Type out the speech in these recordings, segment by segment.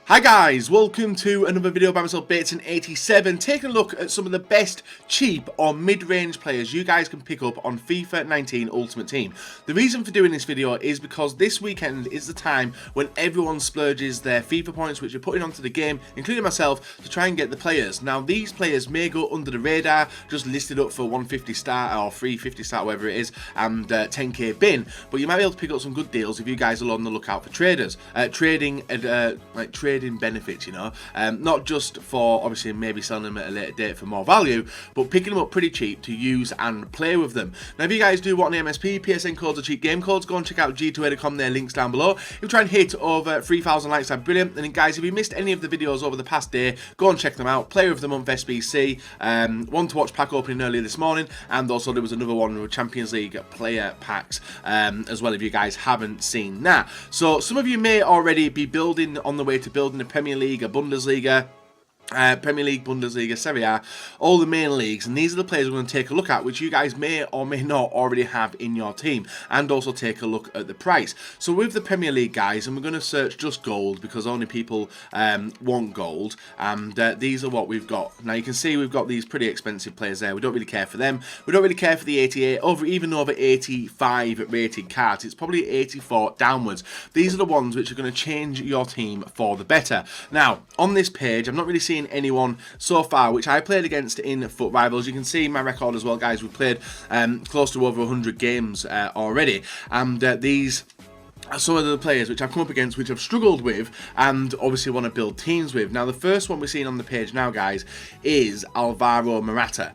Hi guys, welcome to another video by myself, Bateson87, taking a look at some of the best cheap or mid-range players you guys can pick up on FIFA 19 Ultimate Team. The reason for doing this video is because this weekend is the time when everyone splurges their FIFA points which you're putting onto the game, including myself, to try and get the players. Now these players may go under the radar, just listed up for 150 start or 350 start, whatever it is, and 10k bin, but you might be able to pick up some good deals if you guys are on the lookout for traders. Trading benefits, you know, not just for obviously maybe selling them at a later date for more value, but picking them up pretty cheap to use and play with them. Now if you guys do want an MSP, PSN codes or cheap game codes, go and check out g2a.com, their links down below. If you try and hit over 3,000 likes, that'd be brilliant. And then guys, if you missed any of the videos over the past day, go and check them out. Player of the Month SBC, one to watch pack opening earlier this morning, and also there was another one with Champions League player packs as well, if you guys haven't seen that. So some of you may already be building on the way to building a Premier League, a Bundesliga, Premier League, Bundesliga, Serie A, all the main leagues, and these are the players we're going to take a look at, which you guys may or may not already have in your team, and also take a look at the price. So with the Premier League guys, and we're going to search just gold because only people want gold, and these are what we've got. Now you can see we've got these pretty expensive players there. We don't really care for them. We don't really care for the 88, even over 85 rated cards. It's probably 84 downwards. These are the ones which are going to change your team for the better. Now on this page, I'm not really seeing anyone so far which I played against in Foot Rivals. You can see my record as well, guys. We've played close to over 100 games already, and these are some of the players which I've come up against, which I've struggled with and obviously want to build teams with. Now the first one we're seeing on the page now, guys, is Alvaro Morata.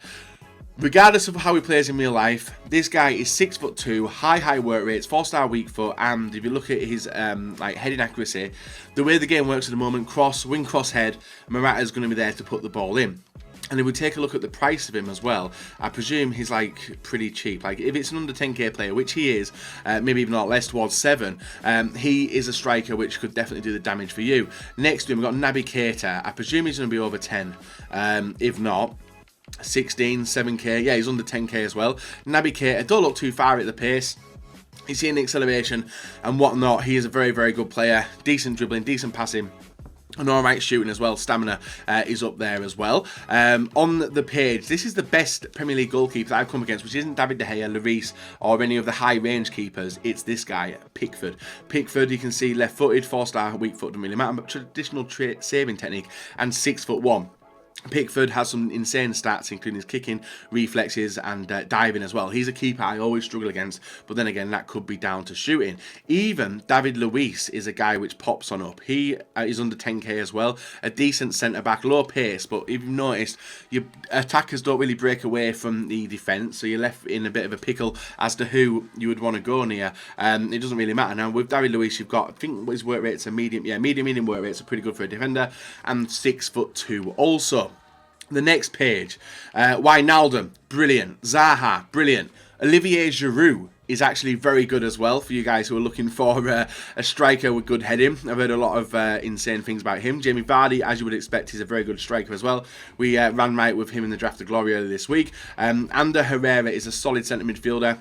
Regardless of how he plays in real life, this guy is 6'2", high work rates, 4-star weak foot, and if you look at his like heading accuracy, the way the game works at the moment, wing cross head, Morata is going to be there to put the ball in. And if we take a look at the price of him as well, I presume he's like pretty cheap. Like if it's an under 10k player, which he is, maybe even not less, towards 7, he is a striker which could definitely do the damage for you. Next to him, we've got Naby Keita. I presume he's going to be over 10, if not 16, 7k, yeah, he's under 10k as well. Naby Keita, don't look too far at the pace. He's seeing the acceleration and whatnot. He is a very good player, decent dribbling, decent passing, and alright shooting as well. Stamina is up there as well. On the page, this is the best Premier League goalkeeper that I've come against, which isn't David De Gea, Lloris, or any of the high range keepers. It's this guy, Pickford. Pickford, you can see left-footed, 4-star, weak foot, doesn't really matter, but traditional saving technique, and 6'1". Pickford has some insane stats, including his kicking, reflexes, and diving as well. He's a keeper I always struggle against, but then again, that could be down to shooting. Even David Luiz is a guy which pops on up. He is under 10k as well. A decent centre-back, low pace, but if you've noticed, your attackers don't really break away from the defence, so you're left in a bit of a pickle as to who you would want to go near. It doesn't really matter. Now, with David Luiz, you've got, I think his work rates are medium. Yeah, medium work rates are pretty good for a defender, and 6'2" also. The next page, Wijnaldum, brilliant. Zaha, brilliant. Olivier Giroud is actually very good as well for you guys who are looking for a striker with good heading. I've heard a lot of insane things about him. Jamie Vardy, as you would expect, is a very good striker as well. We ran right with him in the Draft of Glory earlier this week. Ander Herrera is a solid centre midfielder.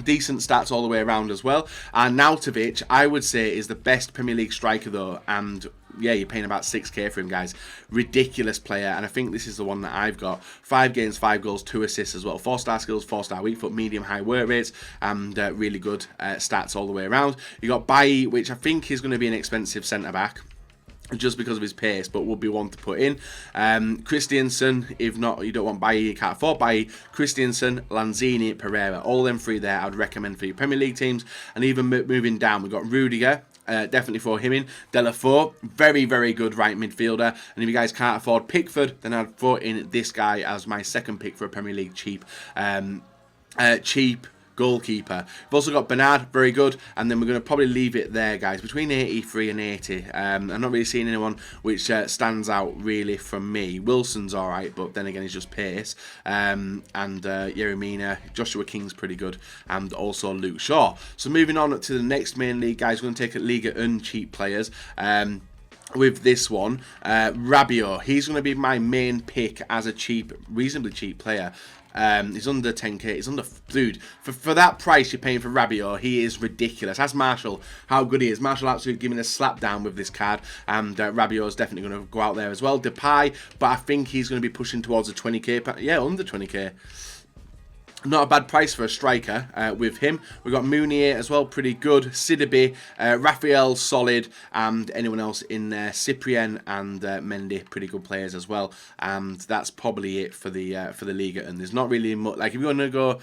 Decent stats all the way around as well. And Nautovic, I would say, is the best Premier League striker though, and yeah, you're paying about 6k for him, guys. Ridiculous player, and I think this is the one that I've got. 5 games, 5 goals, 2 assists as well. 4-star skills, 4-star weak foot, medium high work rates, and really good stats all the way around. You got Bailly, which I think is going to be an expensive centre back, just because of his pace, but would be one to put in. Christiansen, if not, you don't want Bailly, you can't afford Bailly. Christiansen, Lanzini, Pereira, all them three there I would recommend for your Premier League teams. And even moving down, we've got Rudiger, definitely throw him in. Delafour, very good right midfielder. And if you guys can't afford Pickford, then I'd throw in this guy as my second pick for a Premier League cheap goalkeeper. We've also got Bernard, very good, and then we're going to probably leave it there, guys, between 83 and 80. I'm not really seeing anyone which stands out really from me. Wilson's alright, but then again, he's just pace. And Yeremina, Joshua King's pretty good, and also Luke Shaw. So moving on to the next main league, guys, we're going to take a Liga cheap players. With this one, Rabiot, he's going to be my main pick as a reasonably cheap player. He's under 10k. He's under, dude, for that price you're paying for Rabiot, he is ridiculous. Ask Marshall how good he is. Marshall absolutely giving a slap down with this card, and Rabiot is definitely going to go out there as well. Depay, but I think he's going to be pushing towards the 20k. Yeah, under 20k. Not a bad price for a striker with him. We've got Mounier as well, pretty good. Sidibe, Raphael, solid, and anyone else in there. Cyprien and Mendy, pretty good players as well. And that's probably it for the Liga. And there's not really much. Like if you're going to go.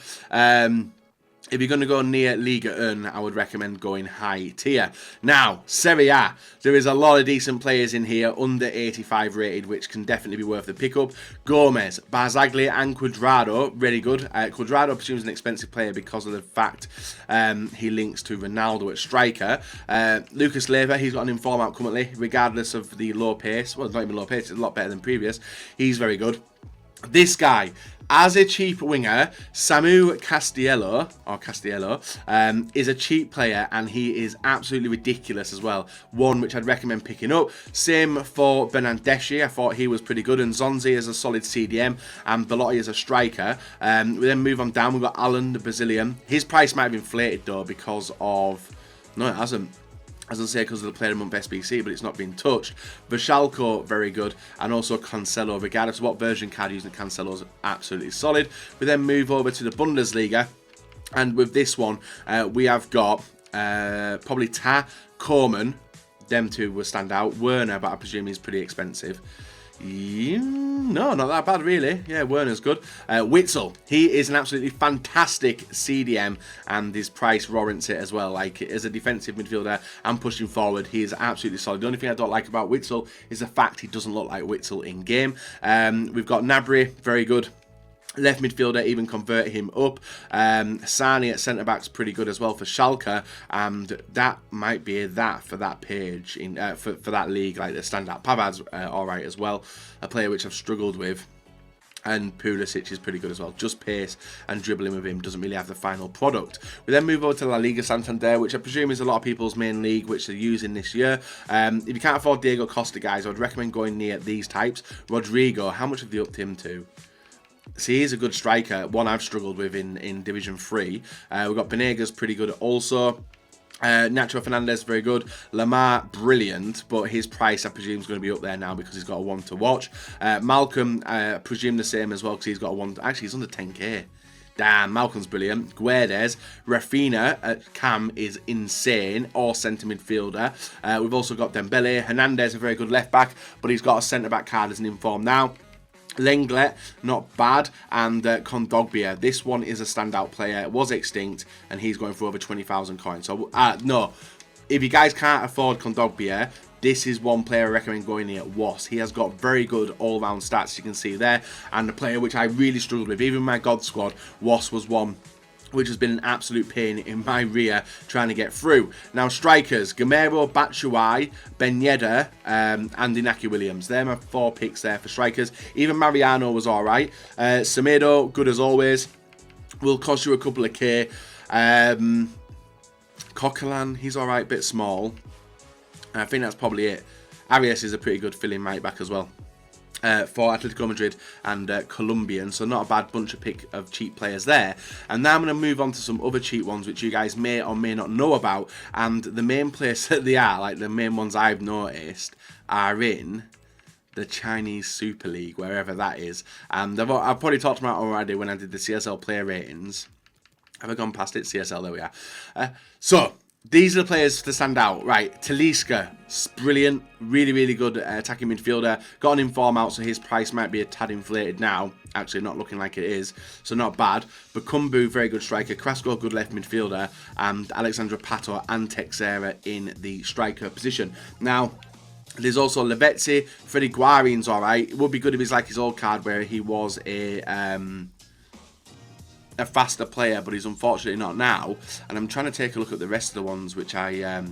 If you're going to go near Liga 1, I would recommend going high tier. Now, Serie A. There is a lot of decent players in here, under 85 rated, which can definitely be worth the pickup. Gomez, Barzagli, and Cuadrado, really good. Cuadrado, I presume, is an expensive player because of the fact he links to Ronaldo at striker. Lucas Leiva, he's got an inform out currently, regardless of the low pace. Well, it's not even low pace, it's a lot better than previous. He's very good. This guy, as a cheap winger, Samu Castiello, is a cheap player, and he is absolutely ridiculous as well. One which I'd recommend picking up. Same for Bernardeschi, I thought he was pretty good, and Zonzi is a solid CDM, and Belotti is a striker. We then move on down, we've got Alan, the Brazilian. His price might have inflated though because of... No, it hasn't. As I say, because of the player month SBC, but it's not been touched. Vashalko, very good, and also Cancelo, regardless of what version card you're using, Cancelo's absolutely solid. We then move over to the Bundesliga, and with this one, we have got probably Ta, Coleman, them two will stand out. Werner, but I presume he's pretty expensive. No, not that bad really. Yeah, Werner's good. Witzel, he is an absolutely fantastic CDM, and his price warrants it as well. Like, as a defensive midfielder and pushing forward, he is absolutely solid. The only thing I don't like about Witzel is the fact he doesn't look like Witzel in game. We've got Gnabry, very good. Left midfielder, even convert him up. Sani at centre-back's pretty good as well for Schalke, and that might be that for that page, in for that league, like the standout. Pavard's alright as well, a player which I've struggled with. And Pulisic is pretty good as well. Just pace and dribbling with him, doesn't really have the final product. We then move over to La Liga Santander, which I presume is a lot of people's main league, which they're using this year. If you can't afford Diego Costa, guys, I would recommend going near these types. Rodrigo, how much have they upped him to? See, he's a good striker, one I've struggled with in Division 3. We've got Benegas, pretty good also. Nacho Hernandez, very good. Lamar, brilliant, but his price, I presume, is going to be up there now because he's got a one to watch. Malcolm, I presume the same as well because he's got a one. Actually, he's under 10k. Damn, Malcolm's brilliant. Guedes, Rafinha at Cam is insane, or centre midfielder. We've also got Dembele. Hernandez, a very good left back, but he's got a centre back card as an inform now. Lenglet, not bad, and Kondogbia. This one is a standout player. It was extinct, and he's going for over 20,000 coins. So, no, if you guys can't afford Kondogbia, this is one player I recommend going near. Was. He has got very good all-round stats, you can see there, and the player which I really struggled with, even my God squad, was one which has been an absolute pain in my rear trying to get through. Now, strikers, Gamero, Batshuayi, Ben Yedder, and Inaki Williams. They're my 4 picks there for strikers. Even Mariano was alright. Semedo, good as always. Will cost you a couple of K. Coquelin, he's alright, bit small. I think that's probably it. Arias is a pretty good filling right back as well. For Atletico Madrid and Colombian, so not a bad bunch of cheap players there. And now I'm going to move on to some other cheap ones which you guys may or may not know about, and the main place that they are, like the main ones I've noticed, are in the Chinese Super League, wherever that is. And I've probably talked about it already when I did the CSL player ratings. Have I gone past it? CSL, there we are. So these are the players to stand out. Right, Talisca, brilliant, really, really good attacking midfielder. Got an inform out, so his price might be a tad inflated now. Actually, not looking like it is, so not bad. Bakumbu, very good striker. Krasko, good left midfielder. And Alexandra Pato and Texera in the striker position. Now, there's also Lavezzi. Freddie Guarin's alright. It would be good if he's like his old card where he was a faster player, but he's unfortunately not now. And I'm trying to take a look at the rest of the ones which I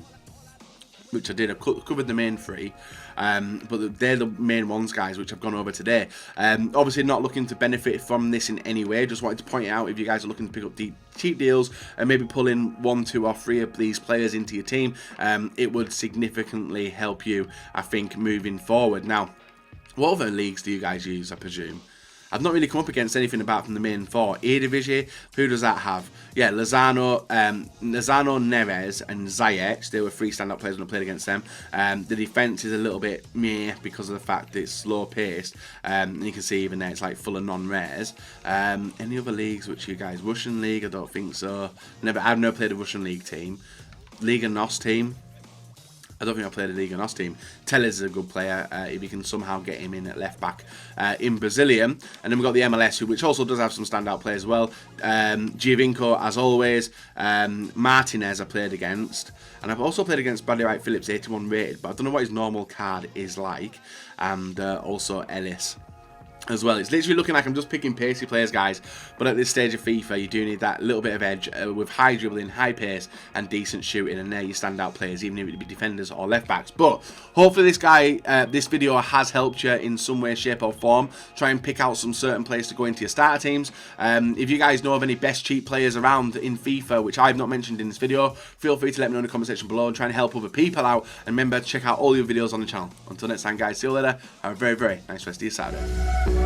did. I covered the main 3, but they're the main ones, guys, which I've gone over today. Obviously not looking to benefit from this in any way, just wanted to point it out if you guys are looking to pick up the cheap deals and maybe pull in 1, 2 or 3 of these players into your team. It would significantly help you, I think, moving forward. Now, what other leagues do you guys use, I presume? I've not really come up against anything apart from the main four. Eredivisie, who does that have? Yeah, Lozano, Neres, and Ziyech. They were 3 standout players when I played against them. The defence is a little bit meh because of the fact that it's slow paced. And you can see even there it's like full of non-rares. Any other leagues which you guys? Russian League? I don't think so. I've never played a Russian League team. Liga NOS team. I don't think I played a Liga NOS team. Tellez is a good player if you can somehow get him in at left back in Brazilian. And then we've got the MLS, which also does have some standout players as well. Giovinco, as always. Martinez I played against. And I've also played against Bradley Wright Phillips, 81 rated, but I don't know what his normal card is like. And also Ellis as well. It's literally looking like I'm just picking pacey players, guys, but at this stage of FIFA you do need that little bit of edge with high dribbling, high pace and decent shooting, and there you stand out players, even if it be defenders or left backs. But hopefully this video has helped you in some way, shape or form. Try and pick out some certain players to go into your starter teams. If you guys know of any best cheap players around in FIFA which I've not mentioned in this video, feel free to let me know in the comment section below and try and help other people out. And remember to check out all your videos on the channel. Until next time, guys, see you later. Have a very, very nice rest of your Saturday.